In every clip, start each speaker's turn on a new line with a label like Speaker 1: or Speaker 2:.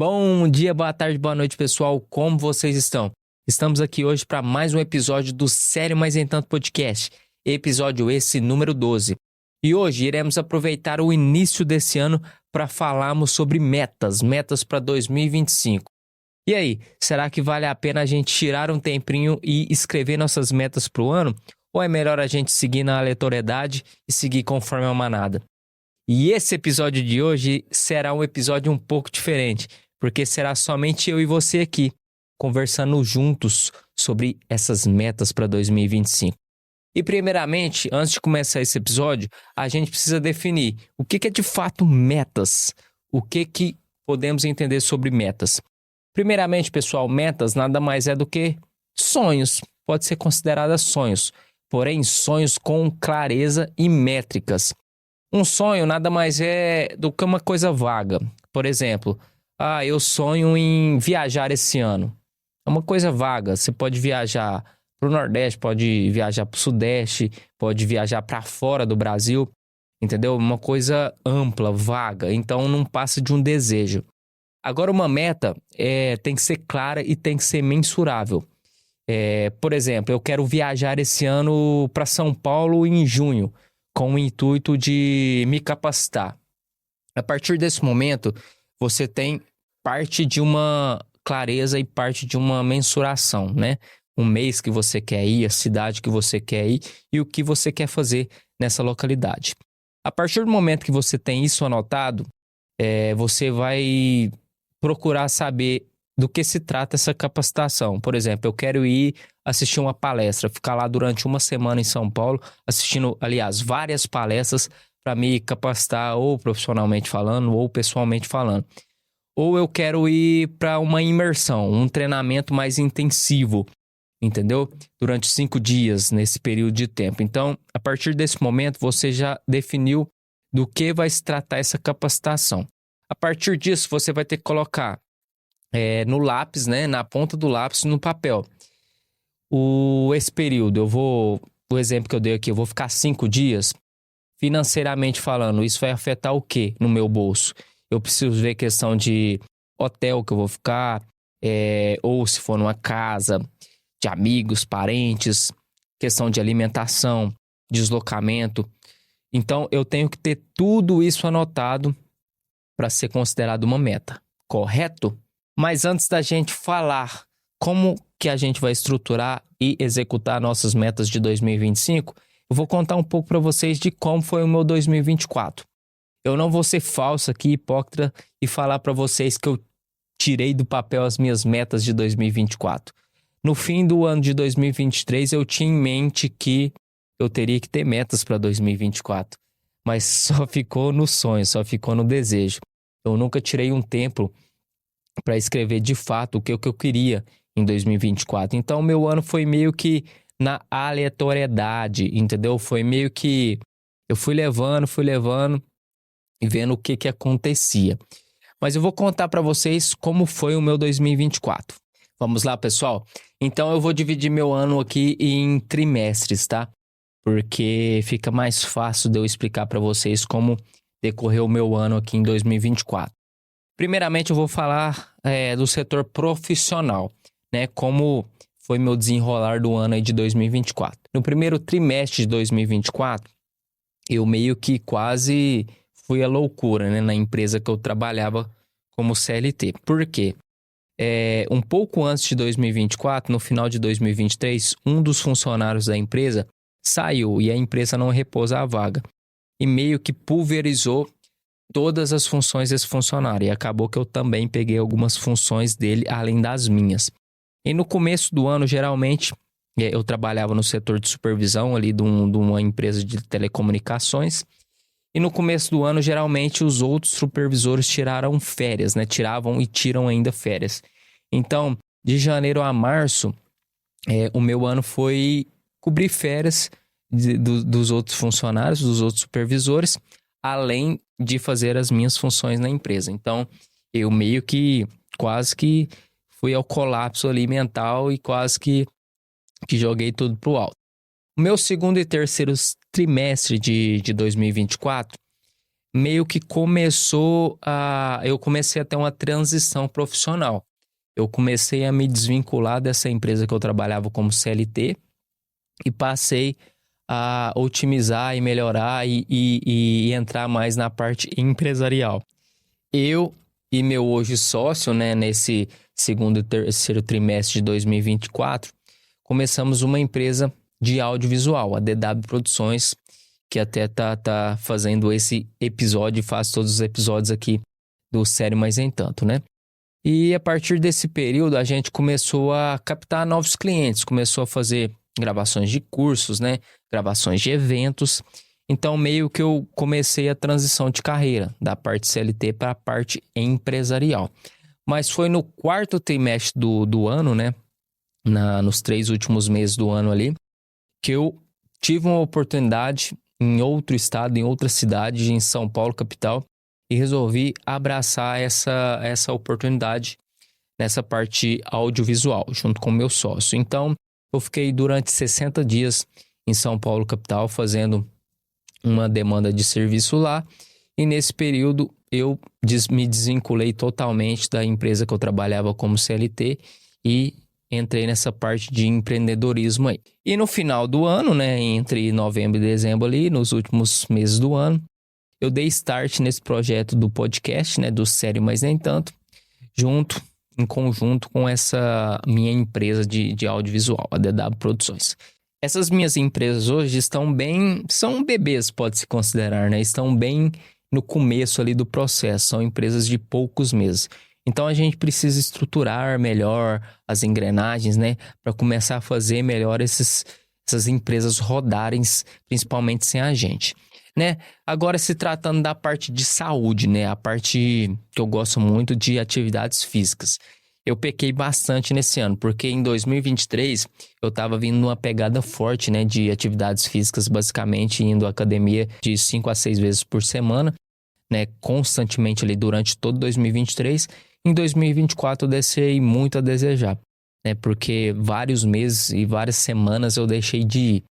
Speaker 1: Bom dia, boa tarde, boa noite, pessoal. Como vocês estão? Estamos aqui hoje para mais um episódio do Sério Mais Em Tanto Podcast, episódio esse número 12. E hoje iremos aproveitar o início desse ano para falarmos sobre metas para 2025. E aí, será que vale a pena a gente tirar um tempinho e escrever nossas metas para o ano? Ou é melhor a gente seguir na aleatoriedade e seguir conforme a manada? E esse episódio de hoje será um episódio um pouco diferente, porque será somente eu e você aqui, conversando juntos sobre essas metas para 2025. E primeiramente, antes de começar esse episódio, a gente precisa definir o que é de fato metas, o que podemos entender sobre metas. Primeiramente, pessoal, metas nada mais é do que sonhos, pode ser consideradas sonhos, porém sonhos com clareza e métricas. Um sonho nada mais é do que uma coisa vaga. Por exemplo, eu sonho em viajar esse ano. É uma coisa vaga. Você pode viajar para o Nordeste, pode viajar para o Sudeste, pode viajar para fora do Brasil, entendeu? Uma coisa ampla, vaga. Então não passa de um desejo. Agora, uma meta tem que ser clara e tem que ser mensurável. Por exemplo, eu quero viajar esse ano para São Paulo em junho, com o intuito de me capacitar. A partir desse momento, você tem parte de uma clareza e parte de uma mensuração, né? O mês que você quer ir, a cidade que você quer ir e o que você quer fazer nessa localidade. A partir do momento que você tem isso anotado, você vai procurar saber do que se trata essa capacitação. Por exemplo, eu quero ir assistir uma palestra, ficar lá durante uma semana em São Paulo, assistindo, aliás, várias palestras para me capacitar ou profissionalmente falando ou pessoalmente falando. Ou eu quero ir para uma imersão, um treinamento mais intensivo, entendeu? Durante 5 dias, nesse período de tempo. Então, a partir desse momento, você já definiu do que vai se tratar essa capacitação. A partir disso, você vai ter que colocar no lápis, né, na ponta do lápis, no papel. Esse período, o exemplo que eu dei aqui, eu vou ficar 5 dias, financeiramente falando, isso vai afetar o quê no meu bolso? Eu preciso ver questão de hotel que eu vou ficar, ou se for numa casa de amigos, parentes, questão de alimentação, deslocamento. Então, eu tenho que ter tudo isso anotado para ser considerado uma meta, correto? Mas antes da gente falar como que a gente vai estruturar e executar nossas metas de 2025, eu vou contar um pouco para vocês de como foi o meu 2024. Eu não vou ser falso aqui, hipócrita, e falar para vocês que eu tirei do papel as minhas metas de 2024. No fim do ano de 2023, eu tinha em mente que eu teria que ter metas para 2024, mas só ficou no sonho, só ficou no desejo. Eu nunca tirei um tempo para escrever de fato o que eu queria em 2024. Então, meu ano foi meio que na aleatoriedade, entendeu? Foi meio que eu fui levando e vendo o que acontecia. Mas eu vou contar para vocês como foi o meu 2024. Vamos lá, pessoal? Então, eu vou dividir meu ano aqui em trimestres, tá? Porque fica mais fácil de eu explicar para vocês como decorreu o meu ano aqui em 2024. Primeiramente, eu vou falar do setor profissional, né? Como foi meu desenrolar do ano aí de 2024. No primeiro trimestre de 2024, eu meio que quase fui à loucura, né? Na empresa que eu trabalhava como CLT. Por quê? Um pouco antes de 2024, no final de 2023, um dos funcionários da empresa saiu e a empresa não repôs a vaga. E meio que pulverizou todas as funções desse funcionário. E acabou que eu também peguei algumas funções dele, além das minhas. E no começo do ano, geralmente, eu trabalhava no setor de supervisão ali de uma empresa de telecomunicações. E no começo do ano, geralmente, os outros supervisores tiraram férias, né? Tiravam e tiram ainda férias. Então, de janeiro a março, o meu ano foi cobrir férias dos outros funcionários, dos outros supervisores, além de fazer as minhas funções na empresa. Então, eu meio que quase que fui ao colapso ali mental e quase que joguei tudo pro alto. O meu segundo e terceiro trimestre de 2024 meio que eu comecei a ter uma transição profissional. Eu comecei a me desvincular dessa empresa que eu trabalhava como CLT e passei a otimizar e melhorar e entrar mais na parte empresarial. Eu e meu hoje sócio, né, nesse segundo e terceiro trimestre de 2024, começamos uma empresa de audiovisual, a DW Produções, que até tá fazendo esse episódio e faz todos os episódios aqui do Sério Mas Nem Tanto, né? E a partir desse período a gente começou a captar novos clientes, começou a fazer gravações de cursos, né? Gravações de eventos. Então meio que eu comecei a transição de carreira da parte CLT para a parte empresarial. Mas foi no quarto trimestre do ano, né? Nos 3 últimos meses do ano ali, que eu tive uma oportunidade em outro estado, em outra cidade, em São Paulo, capital, e resolvi abraçar essa oportunidade nessa parte audiovisual, junto com o meu sócio. Então, eu fiquei durante 60 dias em São Paulo, capital, fazendo uma demanda de serviço lá. E nesse período, eu me desvinculei totalmente da empresa que eu trabalhava como CLT e entrei nessa parte de empreendedorismo aí. E no final do ano, né, entre novembro e dezembro ali, nos últimos meses do ano, eu dei start nesse projeto do podcast, né, do Sério Mas Nem Tanto, em conjunto com essa minha empresa de audiovisual, a DW Produções. Essas minhas empresas hoje são bebês, pode-se considerar, né? Estão bem no começo ali do processo, são empresas de poucos meses. Então a gente precisa estruturar melhor as engrenagens, né, para começar a fazer melhor essas empresas rodarem, principalmente sem a gente, né? Agora, se tratando da parte de saúde, né, a parte que eu gosto muito de atividades físicas. Eu pequei bastante nesse ano, porque em 2023 eu estava vindo numa pegada forte, né, de atividades físicas, basicamente indo à academia de 5 a 6 vezes por semana, né, constantemente ali durante todo 2023. Em 2024 eu deixei muito a desejar, né, porque vários meses e várias semanas eu deixei de ir,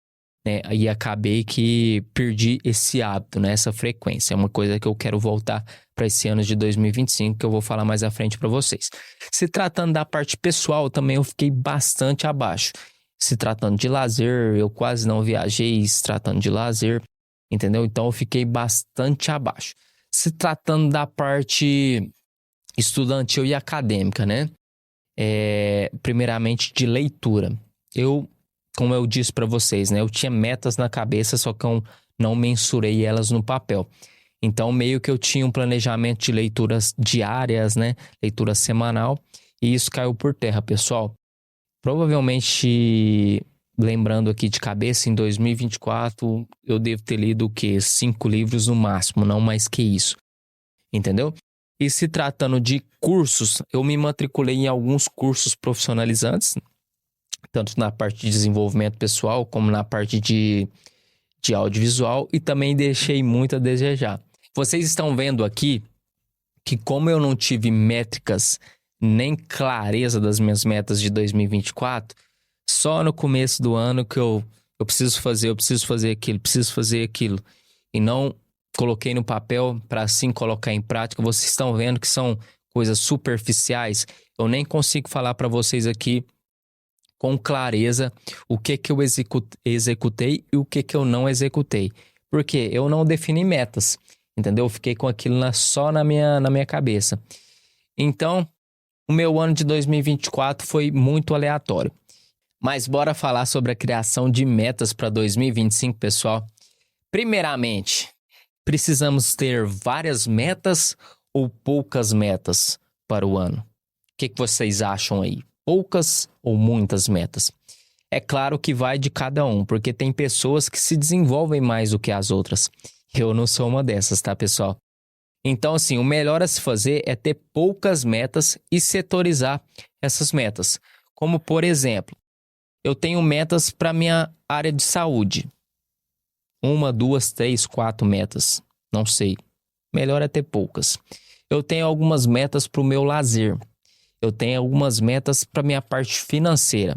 Speaker 1: né, e acabei que perdi esse hábito, né, essa frequência. É uma coisa que eu quero voltar para esse ano de 2025, que eu vou falar mais à frente para vocês. Se tratando da parte pessoal, também eu fiquei bastante abaixo. Se tratando de lazer, eu quase não viajei, se tratando de lazer, entendeu? Então eu fiquei bastante abaixo. Se tratando da parte estudantil e acadêmica, né? Primeiramente de leitura. Como eu disse para vocês, né? Eu tinha metas na cabeça, só que eu não mensurei elas no papel. Então, meio que eu tinha um planejamento de leituras diárias, né? Leitura semanal. E isso caiu por terra, pessoal. Provavelmente, lembrando aqui de cabeça, em 2024, eu devo ter lido o quê? 5 livros no máximo, não mais que isso. Entendeu? E se tratando de cursos, eu me matriculei em alguns cursos profissionalizantes, tanto na parte de desenvolvimento pessoal, como na parte de audiovisual, e também deixei muito a desejar. Vocês estão vendo aqui que, como eu não tive métricas nem clareza das minhas metas de 2024, só no começo do ano que eu preciso fazer aquilo, e não coloquei no papel para assim colocar em prática. Vocês estão vendo que são coisas superficiais. Eu nem consigo falar para vocês aqui com clareza o que eu executei e o que eu não executei. Porque eu não defini metas, entendeu? Eu fiquei com aquilo só na minha cabeça. Então, o meu ano de 2024 foi muito aleatório. Mas bora falar sobre a criação de metas para 2025, pessoal. Primeiramente, precisamos ter várias metas ou poucas metas para o ano? O que vocês acham aí? Poucas ou muitas metas? É claro que vai de cada um, porque tem pessoas que se desenvolvem mais do que as outras. Eu não sou uma dessas, tá, pessoal? Então, assim, o melhor a se fazer é ter poucas metas e setorizar essas metas. Como, por exemplo, eu tenho metas para minha área de saúde. 1, 2, 3, 4 metas. Não sei. Melhor é ter poucas. Eu tenho algumas metas para o meu lazer. Eu tenho algumas metas para minha parte financeira.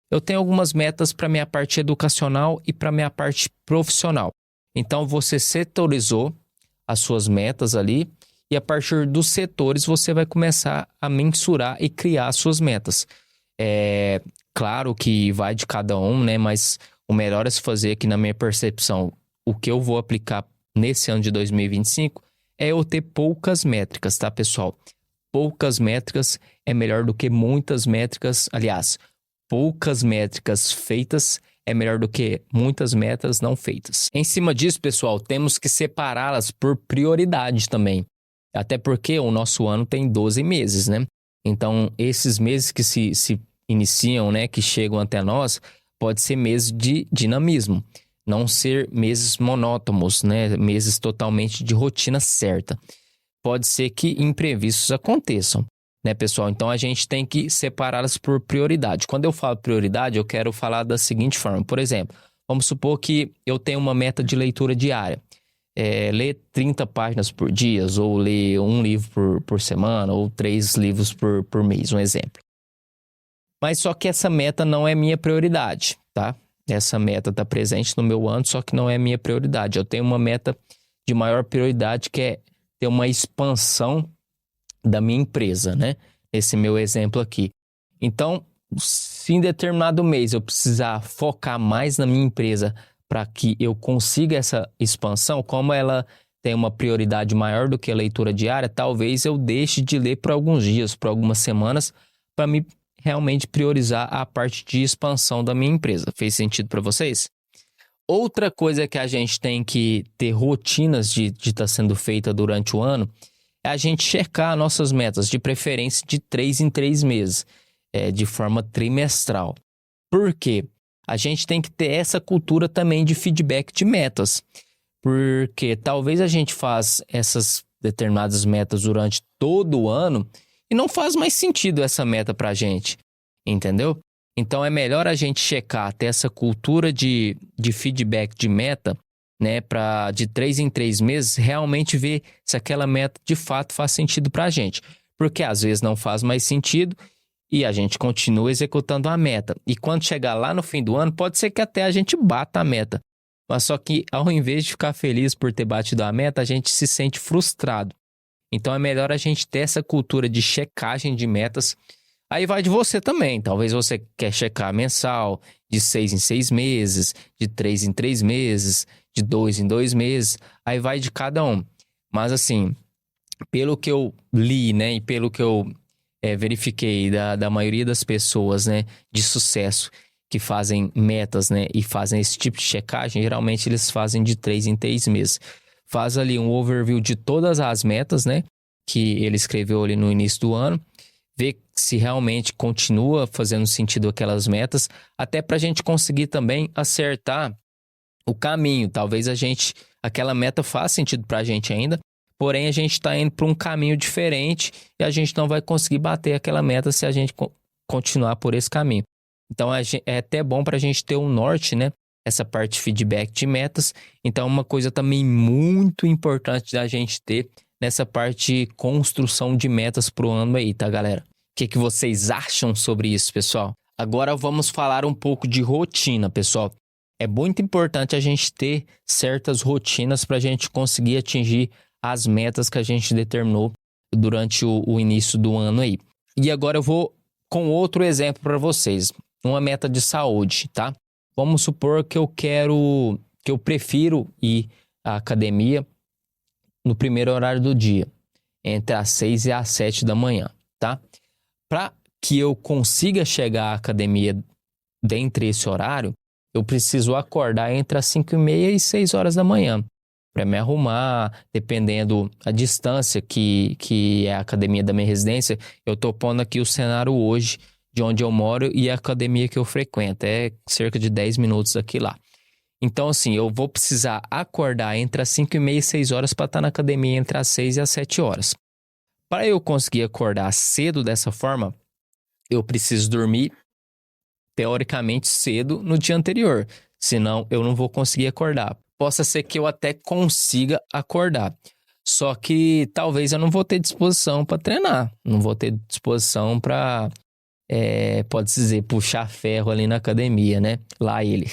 Speaker 1: Eu tenho algumas metas para minha parte educacional e para minha parte profissional. Então, você setorizou as suas metas ali. E a partir dos setores você vai começar a mensurar e criar as suas metas. É claro que vai de cada um, né? Mas o melhor a se fazer aqui na minha percepção, o que eu vou aplicar nesse ano de 2025 é eu ter poucas métricas, tá, pessoal? Poucas métricas é melhor do que muitas métricas. Aliás, poucas métricas feitas é melhor do que muitas metas não feitas. Em cima disso, pessoal, temos que separá-las por prioridade também. Até porque o nosso ano tem 12 meses, né? Então, esses meses que se iniciam, né, que chegam até nós, pode ser meses de dinamismo, não ser meses monótonos, né, meses totalmente de rotina certa. Pode ser que imprevistos aconteçam, né, pessoal? Então, a gente tem que separá-las por prioridade. Quando eu falo prioridade, eu quero falar da seguinte forma. Por exemplo, vamos supor que eu tenho uma meta de leitura diária. Ler 30 páginas por dia, ou ler um livro por semana, ou 3 livros por mês, um exemplo. Mas só que essa meta não é minha prioridade, tá? Essa meta está presente no meu ano, só que não é minha prioridade. Eu tenho uma meta de maior prioridade, que é ter uma expansão da minha empresa, né? Esse meu exemplo aqui. Então, se em determinado mês eu precisar focar mais na minha empresa para que eu consiga essa expansão, como ela tem uma prioridade maior do que a leitura diária, talvez eu deixe de ler por alguns dias, por algumas semanas, para me realmente priorizar a parte de expansão da minha empresa. Fez sentido para vocês? Outra coisa que a gente tem que ter rotinas de estar sendo feita durante o ano é a gente checar nossas metas, de preferência de 3 em 3 meses, de forma trimestral. Por quê? A gente tem que ter essa cultura também de feedback de metas, porque talvez a gente faça essas determinadas metas durante todo o ano e não faz mais sentido essa meta para a gente, entendeu? Então é melhor a gente checar, ter essa cultura de feedback de meta, né, para de 3 em 3 meses realmente ver se aquela meta de fato faz sentido para a gente, porque às vezes não faz mais sentido e a gente continua executando a meta. E quando chegar lá no fim do ano, pode ser que até a gente bata a meta. Mas só que ao invés de ficar feliz por ter batido a meta, a gente se sente frustrado. Então é melhor a gente ter essa cultura de checagem de metas. Aí vai de você também. Talvez você quer checar mensal, de 6 em 6 meses, de 3 em 3 meses, de 2 em 2 meses. Aí vai de cada um. Mas assim, pelo que eu li, né, e pelo que eu verifiquei da maioria das pessoas, né, de sucesso que fazem metas, né, e fazem esse tipo de checagem, geralmente eles fazem de 3 em 3 meses. Faz ali um overview de todas as metas, né, que ele escreveu ali no início do ano, vê se realmente continua fazendo sentido aquelas metas, até para a gente conseguir também acertar o caminho. Talvez aquela meta faça sentido para a gente ainda, porém a gente está indo para um caminho diferente e a gente não vai conseguir bater aquela meta se a gente continuar por esse caminho. Então é até bom para a gente ter um norte, né? Essa parte de feedback de metas. Então uma coisa também muito importante da gente ter nessa parte de construção de metas para o ano aí, tá, galera? O que vocês acham sobre isso, pessoal? Agora vamos falar um pouco de rotina, pessoal. É muito importante a gente ter certas rotinas para a gente conseguir atingir as metas que a gente determinou durante o início do ano aí. E agora eu vou com outro exemplo para vocês. Uma meta de saúde, tá? Vamos supor que eu prefiro ir à academia no primeiro horário do dia, entre as 6 e as 7 da manhã, tá? Para que eu consiga chegar à academia dentro desse horário, eu preciso acordar entre as 5h30 e 6 horas da manhã para me arrumar, dependendo a distância que é a academia da minha residência. Eu estou pondo aqui o cenário hoje de onde eu moro e a academia que eu frequento. É cerca de 10 minutos aqui lá. Então, assim, eu vou precisar acordar entre as 5h30 e 6 horas para estar na academia entre as 6 e as 7 horas. Para eu conseguir acordar cedo dessa forma, eu preciso dormir, teoricamente, cedo no dia anterior. Senão, eu não vou conseguir acordar. Possa ser que eu até consiga acordar. Só que talvez eu não vou ter disposição para treinar. Não vou ter disposição para, pode-se dizer, puxar ferro ali na academia, né? Lá ele.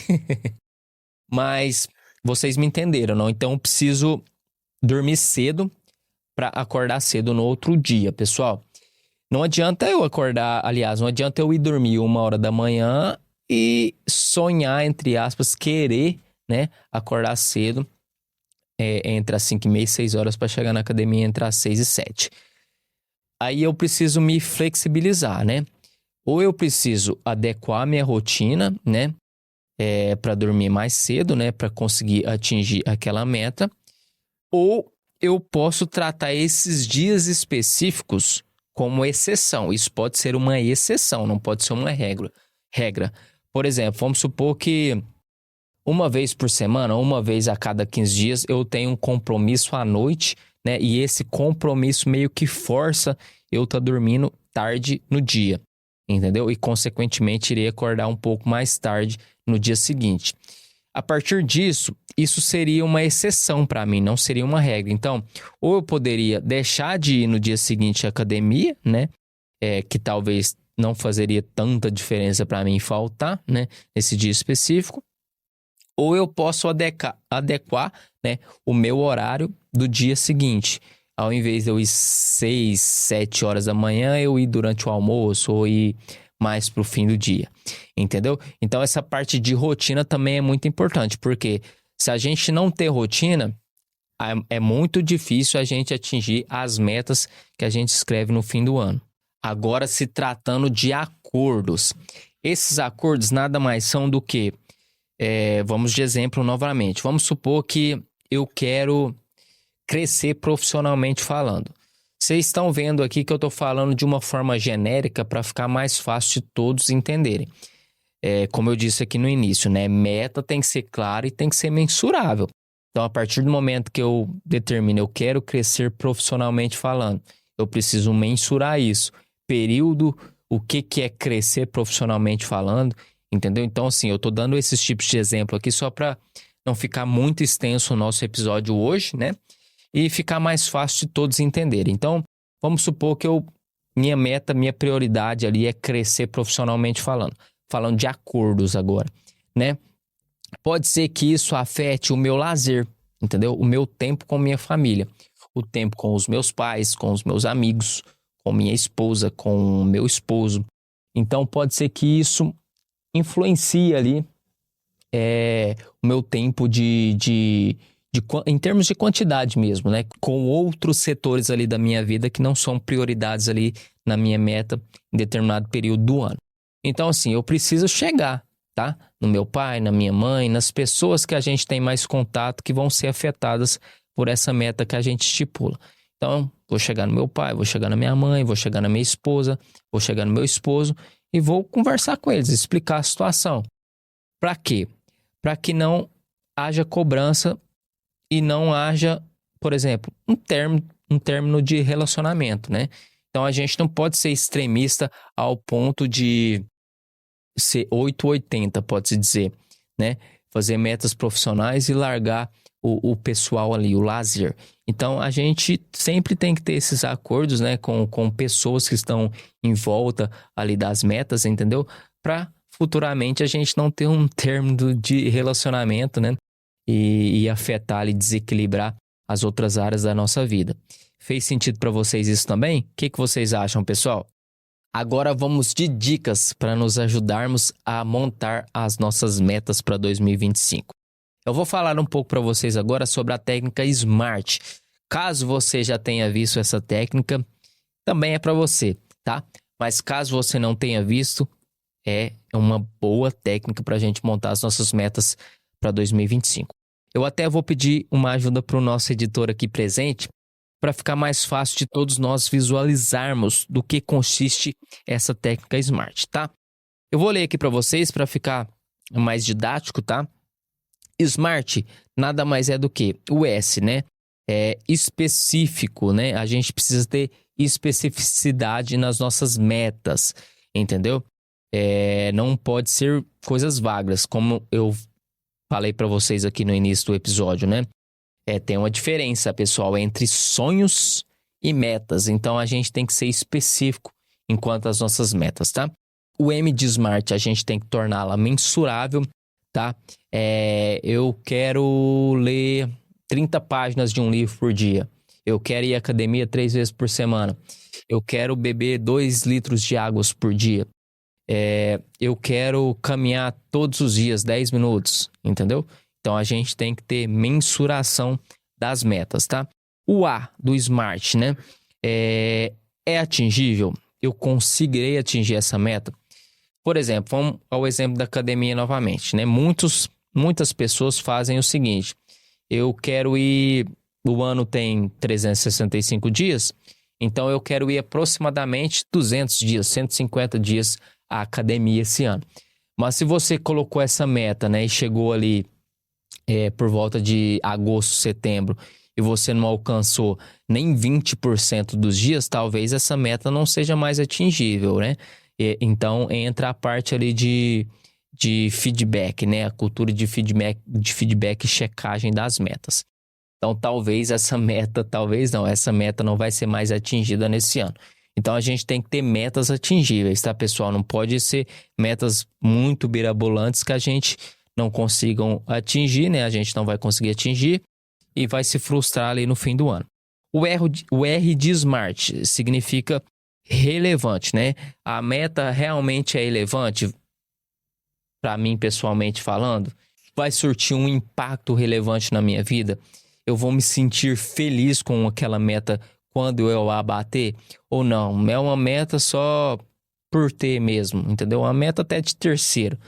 Speaker 1: Mas vocês me entenderam, não? Então eu preciso dormir cedo para acordar cedo no outro dia, pessoal. Não adianta eu acordar, aliás, não adianta eu ir dormir 1h da manhã e sonhar, entre aspas, querer, né, acordar cedo entre as 5h30 e 6h para chegar na academia entre as 6 e 7. Aí eu preciso me flexibilizar, né? Ou eu preciso adequar a minha rotina, né, para dormir mais cedo, né, para conseguir atingir aquela meta, ou eu posso tratar esses dias específicos como exceção. Isso pode ser uma exceção, não pode ser uma regra. Por exemplo, vamos supor que uma vez por semana, uma vez a cada 15 dias, eu tenho um compromisso à noite, né? E esse compromisso meio que força eu estar dormindo tarde no dia, entendeu? E, consequentemente, irei acordar um pouco mais tarde no dia seguinte. A partir disso, isso seria uma exceção para mim, não seria uma regra. Então, ou eu poderia deixar de ir no dia seguinte à academia, né? Que talvez não fazeria tanta diferença para mim faltar, né? Nesse dia específico. Ou eu posso adequar, né, o meu horário do dia seguinte. Ao invés de eu ir 6, 7 horas da manhã, eu ir durante o almoço ou ir mais para o fim do dia, entendeu? Então, essa parte de rotina também é muito importante, porque se a gente não ter rotina, é muito difícil a gente atingir as metas que a gente escreve no fim do ano. Agora, se tratando de acordos, esses acordos nada mais são do que, vamos de exemplo novamente, vamos supor que eu quero crescer profissionalmente falando. Vocês estão vendo aqui que eu estou falando de uma forma genérica para ficar mais fácil de todos entenderem. Como eu disse aqui no início, né? Meta tem que ser clara e tem que ser mensurável. Então, a partir do momento que eu determino, eu quero crescer profissionalmente falando, eu preciso mensurar isso. Período, o que é crescer profissionalmente falando, entendeu? Então, assim, eu estou dando esses tipos de exemplo aqui só para não ficar muito extenso o nosso episódio hoje, né? E ficar mais fácil de todos entenderem. Então, vamos supor que minha meta, minha prioridade ali é crescer profissionalmente falando. Falando de acordos agora, né? Pode ser que isso afete o meu lazer, entendeu? O meu tempo com minha família. O tempo com os meus pais, com os meus amigos, com minha esposa, com o meu esposo. Então, pode ser que isso influencie ali o meu tempo em termos de quantidade mesmo, né? Com outros setores ali da minha vida que não são prioridades ali na minha meta em determinado período do ano. Então, assim, eu preciso chegar, tá? No meu pai, na minha mãe, nas pessoas que a gente tem mais contato que vão ser afetadas por essa meta que a gente estipula. Então, vou chegar no meu pai, vou chegar na minha mãe, vou chegar na minha esposa, vou chegar no meu esposo e vou conversar com eles, explicar a situação. Para quê? Para que não haja cobrança e não haja, por exemplo, um término de relacionamento, né? Então, a gente não pode ser extremista ao ponto de ser 880, pode-se dizer, né? Fazer metas profissionais e largar o pessoal ali, o lazer. Então, a gente sempre tem que ter esses acordos, né? Com pessoas que estão em volta ali das metas, entendeu? Para futuramente a gente não ter um término de relacionamento, né? E afetar e desequilibrar as outras áreas da nossa vida. Fez sentido para vocês isso também? O que vocês acham, pessoal? Agora vamos de dicas para nos ajudarmos a montar as nossas metas para 2025. Eu vou falar um pouco para vocês agora sobre a técnica SMART. Caso você já tenha visto essa técnica, também é para você, tá? Mas caso você não tenha visto, é uma boa técnica para a gente montar as nossas metas para 2025. Eu até vou pedir uma ajuda para o nosso editor aqui presente, para ficar mais fácil de todos nós visualizarmos do que consiste essa técnica SMART, tá? Eu vou ler aqui para vocês para ficar mais didático, tá? SMART nada mais é do que o S, né? É específico, né? A gente precisa ter especificidade nas nossas metas, entendeu? Não pode ser coisas vagas, como eu falei para vocês aqui no início do episódio, né? Tem uma diferença, pessoal, entre sonhos e metas. Então, a gente tem que ser específico enquanto às nossas metas, tá? O M de SMART, a gente tem que torná-la mensurável, tá? Eu quero ler 30 páginas de um livro por dia. Eu quero ir à academia 3 vezes por semana. Eu quero beber 2 litros de água por dia. Eu quero caminhar todos os dias 10 minutos, entendeu? Então a gente tem que ter mensuração das metas, tá? O A do SMART, né? É atingível? Eu conseguirei atingir essa meta? Por exemplo, vamos ao exemplo da academia novamente, né? Muitas pessoas fazem o seguinte: eu quero ir, o ano tem 365 dias, então eu quero ir aproximadamente 200 dias, 150 dias à academia esse ano. Mas se você colocou essa meta, né, e chegou ali por volta de agosto, setembro, e você não alcançou nem 20% dos dias, talvez essa meta não seja mais atingível, né? Então entra a parte ali de feedback, né? A cultura de feedback e checagem das metas. Então talvez essa meta não vai ser mais atingida nesse ano. Então a gente tem que ter metas atingíveis, tá, pessoal? Não pode ser metas muito mirabolantes que a gente não consigam atingir, né? A gente não vai conseguir atingir e vai se frustrar ali no fim do ano. O R de SMART significa relevante, né? A meta realmente é relevante, para mim pessoalmente falando, vai surtir um impacto relevante na minha vida? Eu vou me sentir feliz com aquela meta quando eu a bater ou não? É uma meta só por ter mesmo, entendeu? Uma meta até de terceiro.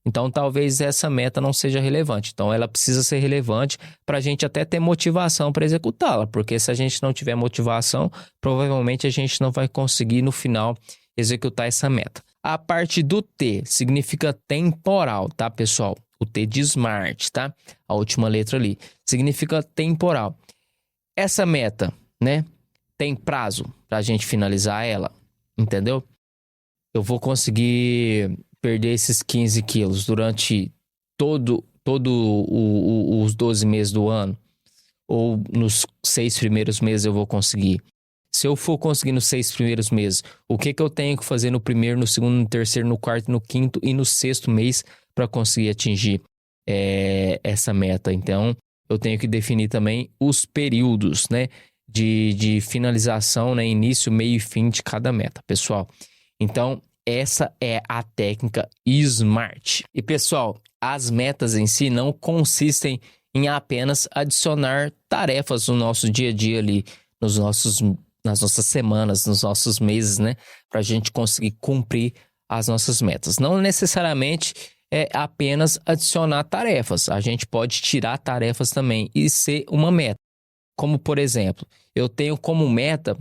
Speaker 1: Então, talvez essa meta não seja relevante. Então, ela precisa ser relevante para a gente até ter motivação para executá-la. Porque se a gente não tiver motivação, provavelmente a gente não vai conseguir, no final, executar essa meta. A parte do T significa temporal, tá, pessoal? O T de SMART, tá? A última letra ali. Significa temporal. Essa meta, né, tem prazo para a gente finalizar ela, entendeu? Eu vou conseguir perder esses 15 quilos durante todo os 12 meses do ano? Ou nos 6 primeiros meses eu vou conseguir? Se eu for conseguir nos 6 primeiros meses, o que eu tenho que fazer no primeiro, no segundo, no terceiro, no quarto, no quinto e no sexto mês para conseguir atingir essa meta? Então, eu tenho que definir também os períodos, né, de finalização, né, início, meio e fim de cada meta, pessoal. Então, essa é a técnica SMART. E, pessoal, as metas em si não consistem em apenas adicionar tarefas no nosso dia a dia ali, nas nossas semanas, nos nossos meses, né? Para a gente conseguir cumprir as nossas metas. Não necessariamente é apenas adicionar tarefas. A gente pode tirar tarefas também e ser uma meta. Como, por exemplo, eu tenho como meta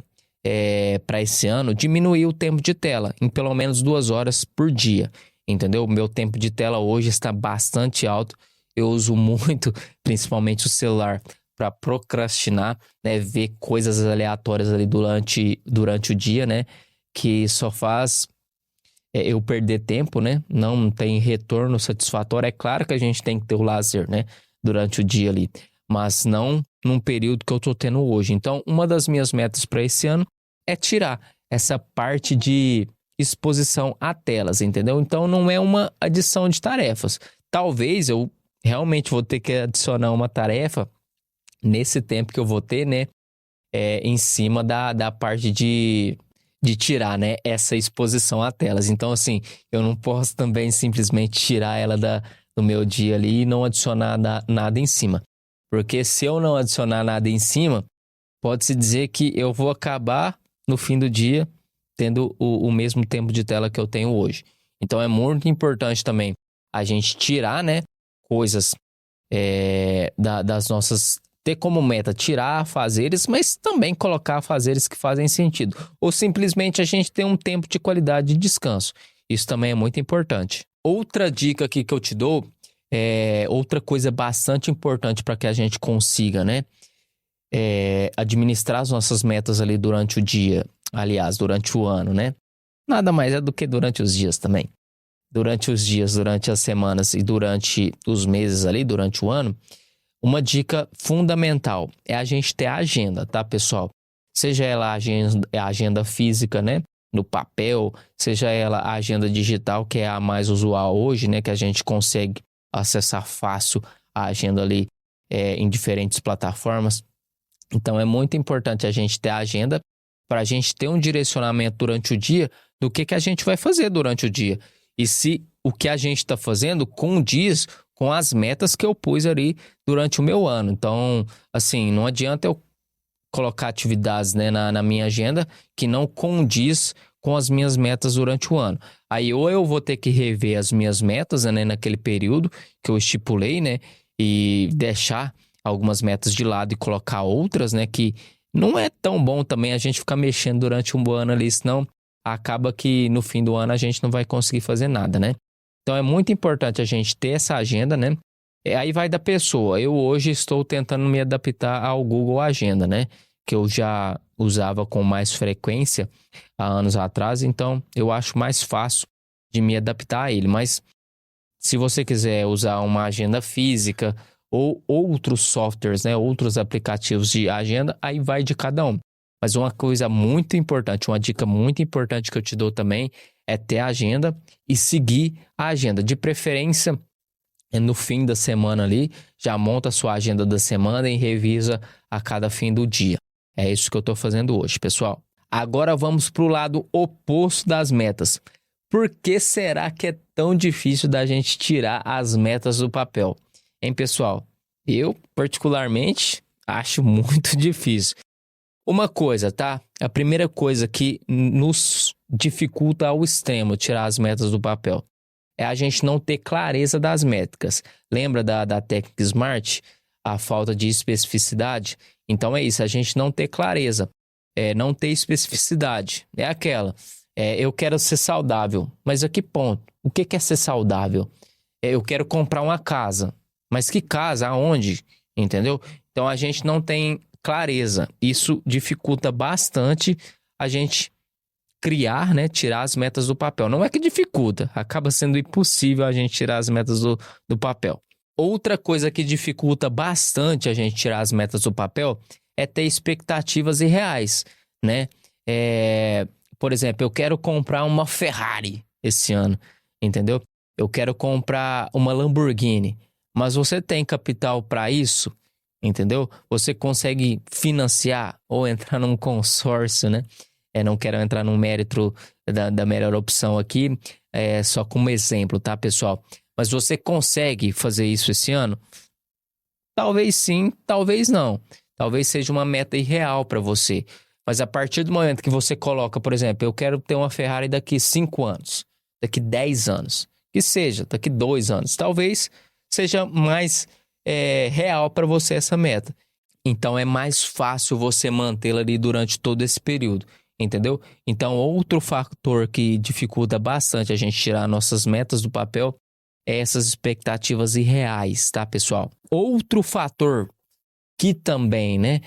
Speaker 1: para esse ano diminuir o tempo de tela em pelo menos 2 horas por dia, entendeu? O meu tempo de tela hoje está bastante alto. Eu uso muito, principalmente o celular, para procrastinar, né? Ver coisas aleatórias ali durante o dia, né? Que só faz eu perder tempo, né? Não tem retorno satisfatório. É claro que a gente tem que ter o lazer, né? Durante o dia ali, mas não num período que eu tô tendo hoje. Então, uma das minhas metas para esse ano é tirar essa parte de exposição a telas, entendeu? Então, não é uma adição de tarefas. Talvez eu realmente vou ter que adicionar uma tarefa nesse tempo que eu vou ter, né? Em cima da parte de tirar, né? Essa exposição a telas. Então, assim, eu não posso também simplesmente tirar ela do meu dia ali e não adicionar nada em cima. Porque se eu não adicionar nada em cima, pode-se dizer que eu vou acabar no fim do dia tendo o mesmo tempo de tela que eu tenho hoje. Então é muito importante também a gente tirar, né, coisas das nossas... Ter como meta tirar afazeres, mas também colocar afazeres que fazem sentido. Ou simplesmente a gente ter um tempo de qualidade de descanso. Isso também é muito importante. Outra dica aqui que eu te dou, outra coisa bastante importante para que a gente consiga, né, administrar as nossas metas ali durante o dia, aliás, durante o ano, né? Nada mais é do que durante os dias também. Durante os dias, durante as semanas e durante os meses ali, durante o ano, uma dica fundamental é a gente ter a agenda, tá, pessoal? Seja ela a agenda física, né, no papel, seja ela a agenda digital, que é a mais usual hoje, né, que a gente consegue acessar fácil a agenda ali em diferentes plataformas. Então, é muito importante a gente ter a agenda para a gente ter um direcionamento durante o dia do que a gente vai fazer durante o dia. E se o que a gente está fazendo condiz com as metas que eu pus ali durante o meu ano. Então, assim, não adianta eu colocar atividades, né, na minha agenda que não condiz com as minhas metas durante o ano. Aí ou eu vou ter que rever as minhas metas, né, naquele período que eu estipulei, né, e deixar algumas metas de lado e colocar outras, né, que não é tão bom também a gente ficar mexendo durante um ano ali, senão acaba que no fim do ano a gente não vai conseguir fazer nada, né? Então é muito importante a gente ter essa agenda, né? Aí vai da pessoa. Eu hoje estou tentando me adaptar ao Google Agenda, né? Que eu já usava com mais frequência há anos atrás, então eu acho mais fácil de me adaptar a ele. Mas se você quiser usar uma agenda física ou outros softwares, né? Outros aplicativos de agenda, aí vai de cada um. Mas uma coisa muito importante, uma dica muito importante que eu te dou também é ter a agenda e seguir a agenda. De preferência, no fim da semana ali, já monta a sua agenda da semana e revisa a cada fim do dia. É isso que eu estou fazendo hoje, pessoal. Agora vamos para o lado oposto das metas. Por que será que é tão difícil da gente tirar as metas do papel? Hein, pessoal? Eu, particularmente, acho muito difícil. Uma coisa, tá? A primeira coisa que nos dificulta ao extremo tirar as metas do papel é a gente não ter clareza das métricas. Lembra da técnica SMART? A falta de especificidade? Então é isso, a gente não ter clareza, não ter especificidade. É aquela, eu quero ser saudável, mas a que ponto? O que é ser saudável? Eu quero comprar uma casa, mas que casa? Aonde? Entendeu? Então a gente não tem clareza. Isso dificulta bastante a gente criar, né, tirar as metas do papel. Não é que dificulta, acaba sendo impossível a gente tirar as metas do papel. Outra coisa que dificulta bastante a gente tirar as metas do papel é ter expectativas irreais, né? Por exemplo, eu quero comprar uma Ferrari esse ano, entendeu? Eu quero comprar uma Lamborghini, mas você tem capital para isso? Entendeu? Você consegue financiar ou entrar num consórcio, né? Não quero entrar no mérito da melhor opção aqui, só como exemplo, tá, pessoal? Mas você consegue fazer isso esse ano? Talvez sim, talvez não. Talvez seja uma meta irreal para você. Mas a partir do momento que você coloca, por exemplo, eu quero ter uma Ferrari daqui 5 anos, daqui 10 anos, que seja, daqui 2 anos, talvez seja mais real para você essa meta. Então é mais fácil você mantê-la ali durante todo esse período, entendeu? Então outro fator que dificulta bastante a gente tirar nossas metas do papel é essas expectativas irreais, tá, pessoal? Outro fator que também, né,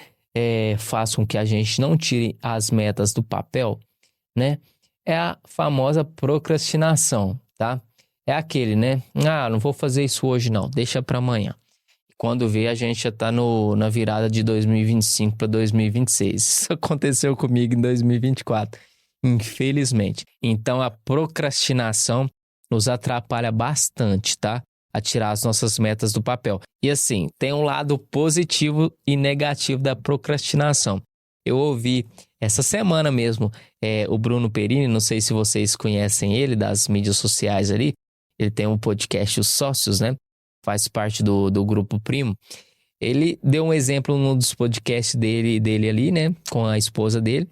Speaker 1: faz com que a gente não tire as metas do papel, né, é a famosa procrastinação, tá? É aquele, né? Não vou fazer isso hoje não, deixa para amanhã. Quando vê, a gente já tá na virada de 2025 para 2026. Isso aconteceu comigo em 2024, infelizmente. Então, a procrastinação nos atrapalha bastante, tá? A tirar as nossas metas do papel. E assim, tem um lado positivo e negativo da procrastinação. Eu ouvi essa semana mesmo o Bruno Perini, não sei se vocês conhecem ele, das mídias sociais ali. Ele tem um podcast, Os Sócios, né? Faz parte do Grupo Primo. Ele deu um exemplo num dos podcasts dele ali, né? Com a esposa dele.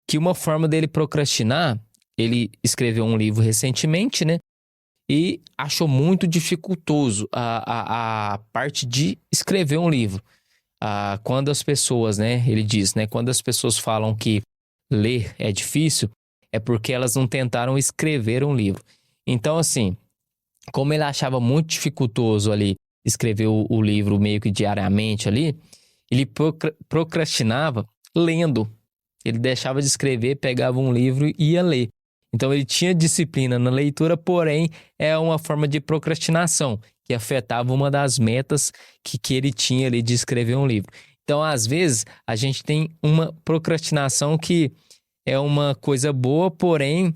Speaker 1: Que uma forma dele procrastinar, ele escreveu um livro recentemente, né? E achou muito dificultoso a parte de escrever um livro. Quando as pessoas, né? Ele diz, né? Quando as pessoas falam que ler é difícil, é porque elas não tentaram escrever um livro. Então, assim, como ele achava muito dificultoso ali escrever o livro meio que diariamente ali, ele procrastinava lendo. Ele deixava de escrever, pegava um livro e ia ler. Então ele tinha disciplina na leitura, porém é uma forma de procrastinação que afetava uma das metas que ele tinha ali de escrever um livro. Então, às vezes, a gente tem uma procrastinação que é uma coisa boa, porém,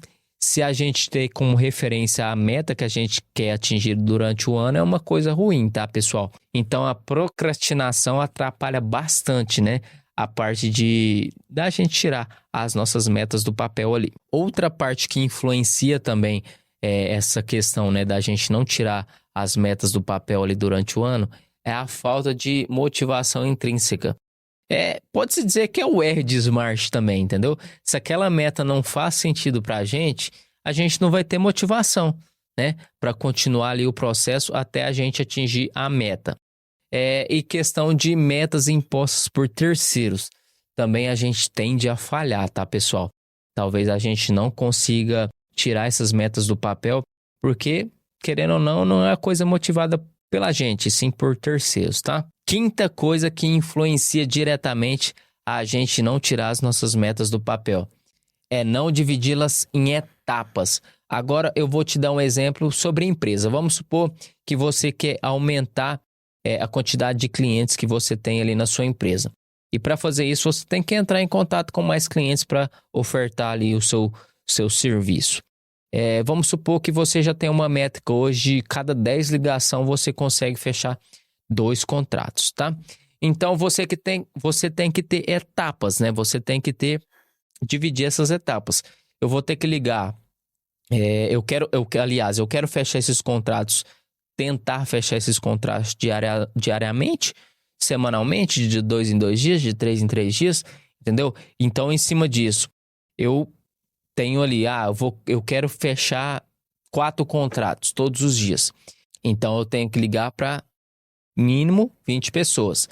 Speaker 1: se a gente ter como referência a meta que a gente quer atingir durante o ano, é uma coisa ruim, tá, pessoal? Então, a procrastinação atrapalha bastante, né? A parte da gente tirar as nossas metas do papel ali. Outra parte que influencia também essa questão, né, da gente não tirar as metas do papel ali durante o ano é a falta de motivação intrínseca. Pode-se dizer que é o R de Smart também, entendeu? Se aquela meta não faz sentido para a gente não vai ter motivação, né? Para continuar ali o processo até a gente atingir a meta. E questão de metas impostas por terceiros. Também a gente tende a falhar, tá, pessoal? Talvez a gente não consiga tirar essas metas do papel, porque, querendo ou não, não é a coisa motivada pela gente, sim por terceiros, tá? Quinta coisa que influencia diretamente a gente não tirar as nossas metas do papel é não dividi-las em etapas. Agora eu vou te dar um exemplo sobre a empresa. Vamos supor que você quer aumentar a quantidade de clientes que você tem ali na sua empresa. E para fazer isso, você tem que entrar em contato com mais clientes para ofertar ali o seu serviço. Vamos supor que você já tem uma métrica hoje, cada 10 ligações você consegue fechar 2 contratos, tá? Então, você tem que ter etapas, né? Você tem que dividir essas etapas. Eu vou ter que ligar, aliás, eu quero fechar esses contratos, tentar fechar esses contratos diariamente, semanalmente, de 2 em 2 dias, de 3 em 3 dias, entendeu? Então, em cima disso, eu tenho ali, eu quero fechar 4 contratos todos os dias. Então, eu tenho que ligar para mínimo 20 pessoas.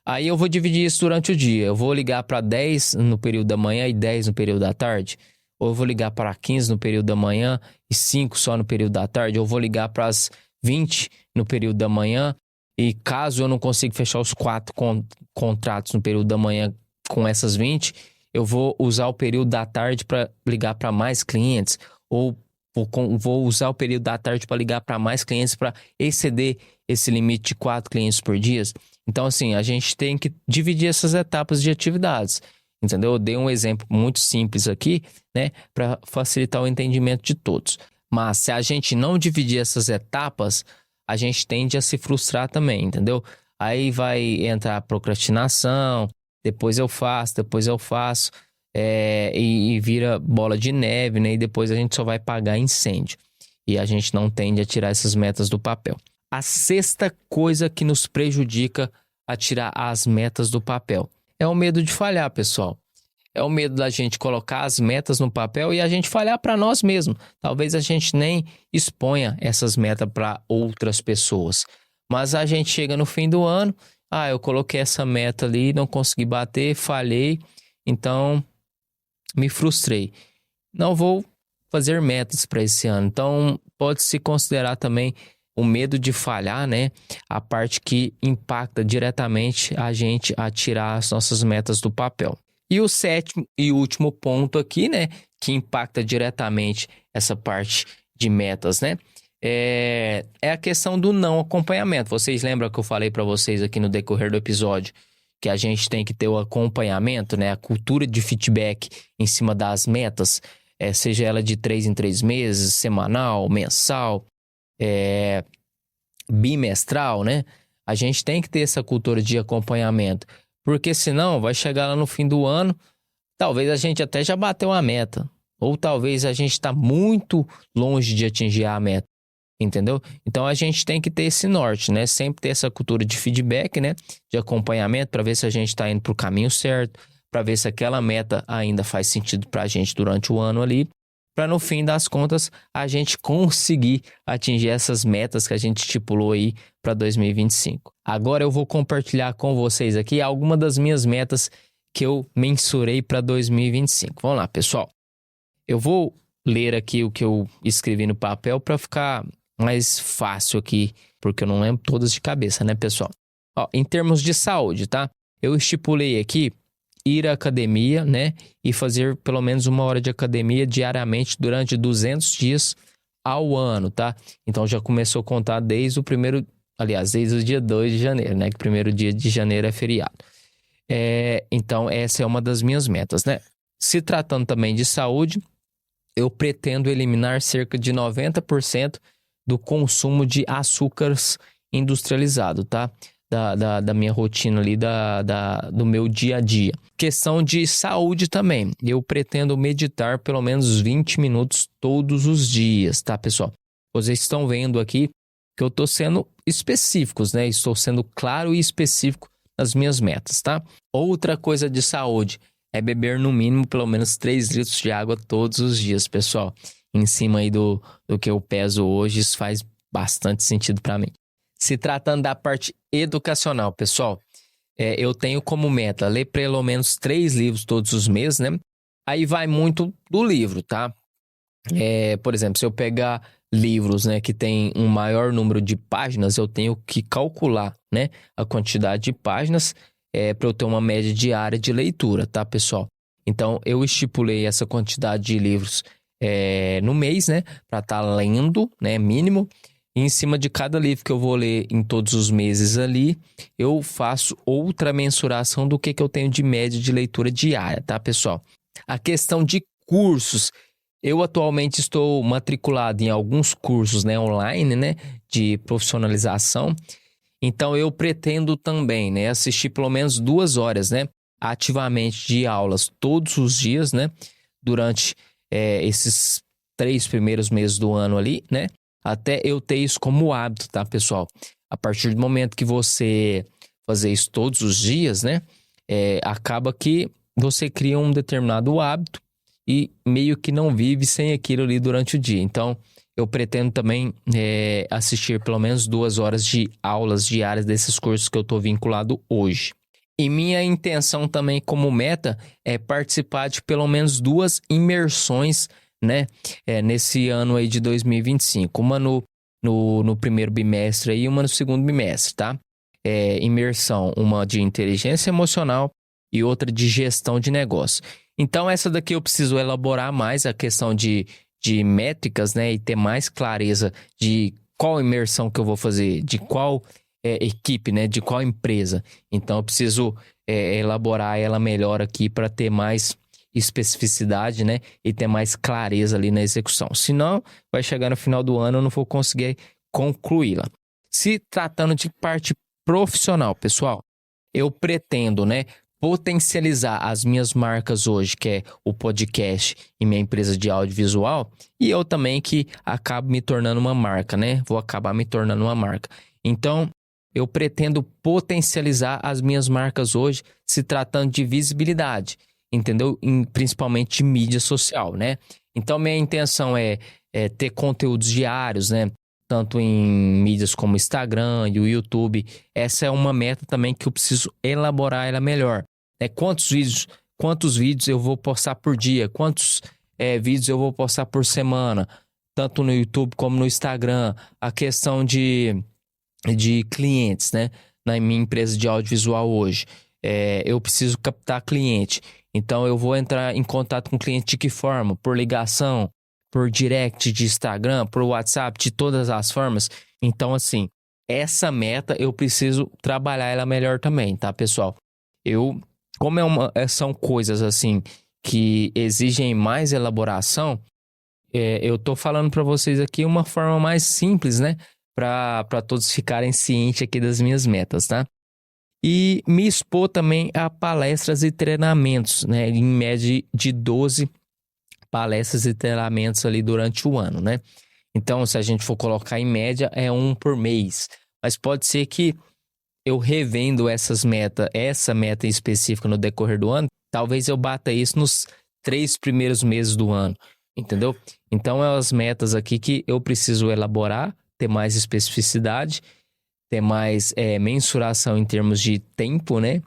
Speaker 1: Aí eu vou dividir isso durante o dia. Eu vou ligar para 10 no período da manhã e 10 no período da tarde. Ou eu vou ligar para 15 no período da manhã e 5 só no período da tarde. Ou eu vou ligar para as 20 no período da manhã. E caso eu não consiga fechar os 4 contratos no período da manhã com essas 20, eu vou usar o período da tarde para ligar para mais clientes. Ou vou usar o período da tarde para ligar para mais clientes para exceder esse limite de 4 clientes por dia. Então, assim, a gente tem que dividir essas etapas de atividades, entendeu? Eu dei um exemplo muito simples aqui, né, para facilitar o entendimento de todos. Mas se a gente não dividir essas etapas, a gente tende a se frustrar também, entendeu? Aí vai entrar a procrastinação, depois eu faço, e vira bola de neve, né? E depois a gente só vai pagar incêndio. E a gente não tende a tirar essas metas do papel. A sexta coisa que nos prejudica a tirar as metas do papel é o medo de falhar, pessoal. É o medo da gente colocar as metas no papel e a gente falhar para nós mesmos. Talvez a gente nem exponha essas metas para outras pessoas. Mas a gente chega no fim do ano, eu coloquei essa meta ali, não consegui bater, falhei, então me frustrei. Não vou fazer metas para esse ano. Então, pode-se considerar também o medo de falhar, né? A parte que impacta diretamente a gente a tirar as nossas metas do papel. E o sétimo e último ponto aqui, né? Que impacta diretamente essa parte de metas, né? É a questão do não acompanhamento. Vocês lembram que eu falei para vocês aqui no decorrer do episódio que a gente tem que ter o acompanhamento, né? A cultura de feedback em cima das metas, seja ela de 3 em 3 meses, semanal, mensal, bimestral, né? A gente tem que ter essa cultura de acompanhamento, porque senão vai chegar lá no fim do ano, talvez a gente até já bateu a meta, ou talvez a gente está muito longe de atingir a meta, entendeu? Então a gente tem que ter esse norte, né? Sempre ter essa cultura de feedback, né? De acompanhamento para ver se a gente está indo para o caminho certo, para ver se aquela meta ainda faz sentido para a gente durante o ano ali, para no fim das contas a gente conseguir atingir essas metas que a gente estipulou aí para 2025. Agora eu vou compartilhar com vocês aqui algumas das minhas metas que eu mensurei para 2025. Vamos lá, pessoal. Eu vou ler aqui o que eu escrevi no papel para ficar mais fácil aqui, porque eu não lembro todas de cabeça, né, pessoal? Em termos de saúde, tá? Eu estipulei aqui ir à academia, né? E fazer pelo menos 1 hora de academia diariamente durante 200 dias ao ano, tá? Então já começou a contar desde o dia 2 de janeiro, né? Que o primeiro dia de janeiro é feriado. Então essa é uma das minhas metas, né? Se tratando também de saúde, eu pretendo eliminar cerca de 90% do consumo de açúcares industrializado, tá? Da minha rotina ali, do meu dia a dia. Questão de saúde também. Eu pretendo meditar pelo menos 20 minutos todos os dias, tá, pessoal? Vocês estão vendo aqui que eu estou sendo específicos, né? Estou sendo claro e específico nas minhas metas, tá? Outra coisa de saúde é beber no mínimo pelo menos 3 litros de água todos os dias, pessoal. Em cima aí do que eu peso hoje, isso faz bastante sentido para mim. Se tratando da parte educacional, pessoal, eu tenho como meta ler pelo menos 3 livros todos os meses, né? Aí vai muito do livro, tá? Por exemplo, se eu pegar livros, né, que tem um maior número de páginas, eu tenho que calcular, né, a quantidade de páginas para eu ter uma média diária de leitura, tá, pessoal? Então, eu estipulei essa quantidade de livros no mês, né, para estar lendo, né, mínimo. E em cima de cada livro que eu vou ler em todos os meses ali, eu faço outra mensuração do que eu tenho de média de leitura diária, tá, pessoal? A questão de cursos, eu atualmente estou matriculado em alguns cursos, né, online, né, de profissionalização. Então, eu pretendo também, né, assistir pelo menos 2 horas, né, ativamente de aulas todos os dias, né, durante esses 3 primeiros meses do ano ali, né, até eu ter isso como hábito, tá, pessoal? A partir do momento que você fazer isso todos os dias, né, acaba que você cria um determinado hábito e meio que não vive sem aquilo ali durante o dia. Então, eu pretendo também assistir pelo menos 2 horas de aulas diárias desses cursos que eu estou vinculado hoje. E minha intenção também como meta é participar de pelo menos 2 imersões, né, nesse ano aí de 2025. Uma no primeiro bimestre e uma no segundo bimestre, tá? Imersão, uma de inteligência emocional e outra de gestão de negócio. Então, essa daqui eu preciso elaborar mais a questão de métricas, né? E ter mais clareza de qual imersão que eu vou fazer, de qual equipe, né? De qual empresa. Então, eu preciso elaborar ela melhor aqui para ter mais especificidade, né? E ter mais clareza ali na execução. Senão, vai chegar no final do ano, eu não vou conseguir concluí-la. Se tratando de parte profissional, pessoal, eu pretendo, né, potencializar as minhas marcas hoje, que é o podcast e minha empresa de audiovisual, e eu também que acabo me tornando uma marca, né? Vou acabar me tornando uma marca. Então, eu pretendo potencializar as minhas marcas hoje, se tratando de visibilidade, entendeu? Principalmente de mídia social, né? Então, minha intenção é ter conteúdos diários, né? Tanto em mídias como Instagram e o YouTube. Essa é uma meta também que eu preciso elaborar ela melhor. Quantos vídeos eu vou postar por dia? Quantos vídeos eu vou postar por semana? Tanto no YouTube como no Instagram. A questão de clientes, né? Na minha empresa de audiovisual hoje. Eu preciso captar cliente. Então, eu vou entrar em contato com o cliente de que forma? Por ligação, por direct de Instagram, por WhatsApp, de todas as formas. Então, assim, essa meta eu preciso trabalhar ela melhor também, tá, pessoal? Como são coisas, assim, que exigem mais elaboração, eu tô falando para vocês aqui uma forma mais simples, né? Para todos ficarem cientes aqui das minhas metas, tá? E me expor também a palestras e treinamentos, né? Em média de 12 palestras e treinamentos ali durante o ano, né? Então, se a gente for colocar em média, é 1 por mês. Mas pode ser que eu revendo essa meta em específico no decorrer do ano, talvez eu bata isso nos 3 primeiros meses do ano, entendeu? Então, é as metas aqui que eu preciso elaborar, ter mais especificidade, ter mais mensuração em termos de tempo, né?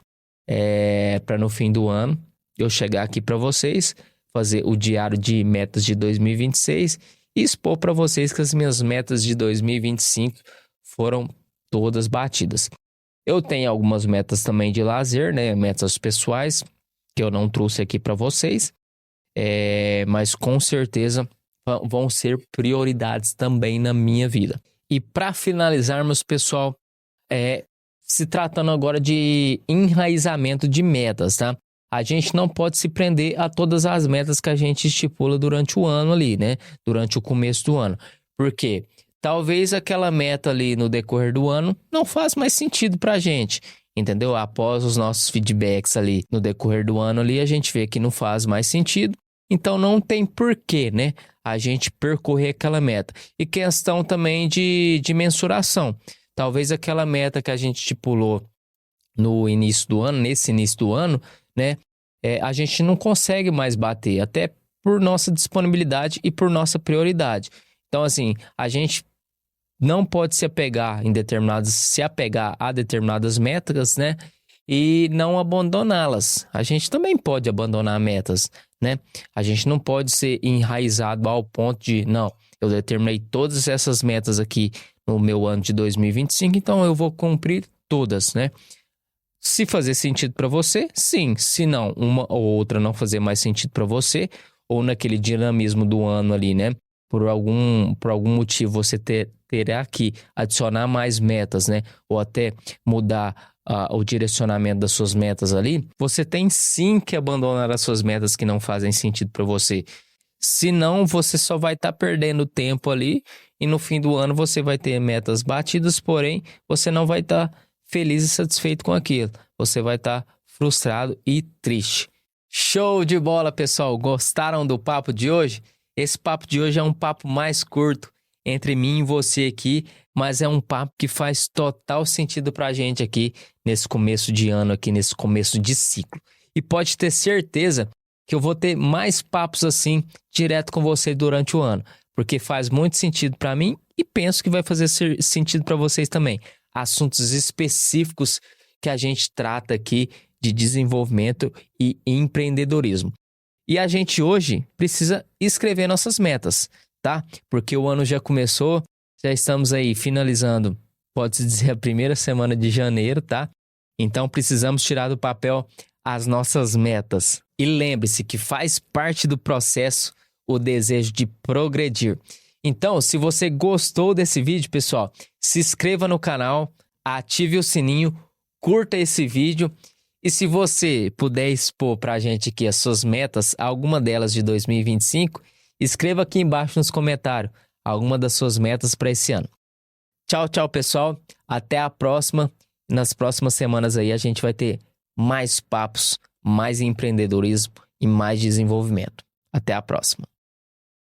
Speaker 1: Para no fim do ano eu chegar aqui para vocês, fazer o diário de metas de 2026 e expor para vocês que as minhas metas de 2025 foram todas batidas. Eu tenho algumas metas também de lazer, né? Metas pessoais que eu não trouxe aqui para vocês, mas com certeza vão ser prioridades também na minha vida. E para finalizarmos, pessoal, se tratando agora de enraizamento de metas, tá? a gente não pode se prender a todas as metas que a gente estipula durante o ano ali, né? Durante o começo do ano. Por quê? Talvez aquela meta ali no decorrer do ano não faz mais sentido pra gente, entendeu? Após os nossos feedbacks ali no decorrer do ano ali, a gente vê que não faz mais sentido. Então não tem porquê, né? A gente percorrer aquela meta. E questão também de mensuração. Talvez aquela meta que a gente estipulou no início do ano, nesse início do ano, né? A gente não consegue mais bater, até por nossa disponibilidade e por nossa prioridade. Então, assim, a gente não pode se apegar a determinadas metas, né? E não abandoná-las. A gente também pode abandonar metas, né? A gente não pode ser enraizado ao ponto de, não, eu determinei todas essas metas aqui no meu ano de 2025, então eu vou cumprir todas, né? Se fazer sentido para você, sim. Se não, uma ou outra não fazer mais sentido para você, ou naquele dinamismo do ano ali, né? Por algum motivo você terá que adicionar mais metas, né? Ou até mudar o direcionamento das suas metas ali. Você tem sim que abandonar as suas metas que não fazem sentido para você. Senão, você só vai estar perdendo tempo ali e no fim do ano você vai ter metas batidas, porém, você não vai estar feliz e satisfeito com aquilo. Você vai estar frustrado e triste. Show de bola, pessoal! Gostaram do papo de hoje? Esse papo de hoje é um papo mais curto entre mim e você aqui, mas é um papo que faz total sentido pra gente aqui nesse começo de ano, aqui nesse começo de ciclo. E pode ter certeza que eu vou ter mais papos assim direto com você durante o ano, porque faz muito sentido pra mim e penso que vai fazer sentido pra vocês também. Assuntos específicos que a gente trata aqui de desenvolvimento e empreendedorismo. E a gente hoje precisa escrever nossas metas, tá? Porque o ano já começou, já estamos aí finalizando, pode-se dizer, a primeira semana de janeiro, tá? Então precisamos tirar do papel as nossas metas. E lembre-se que faz parte do processo o desejo de progredir. Então, se você gostou desse vídeo, pessoal, se inscreva no canal, ative o sininho, curta esse vídeo. E se você puder expor pra gente aqui as suas metas, alguma delas de 2025, escreva aqui embaixo nos comentários alguma das suas metas para esse ano. Tchau, tchau, pessoal. Até a próxima. Nas próximas semanas aí a gente vai ter mais papos, mais empreendedorismo e mais desenvolvimento. Até a próxima.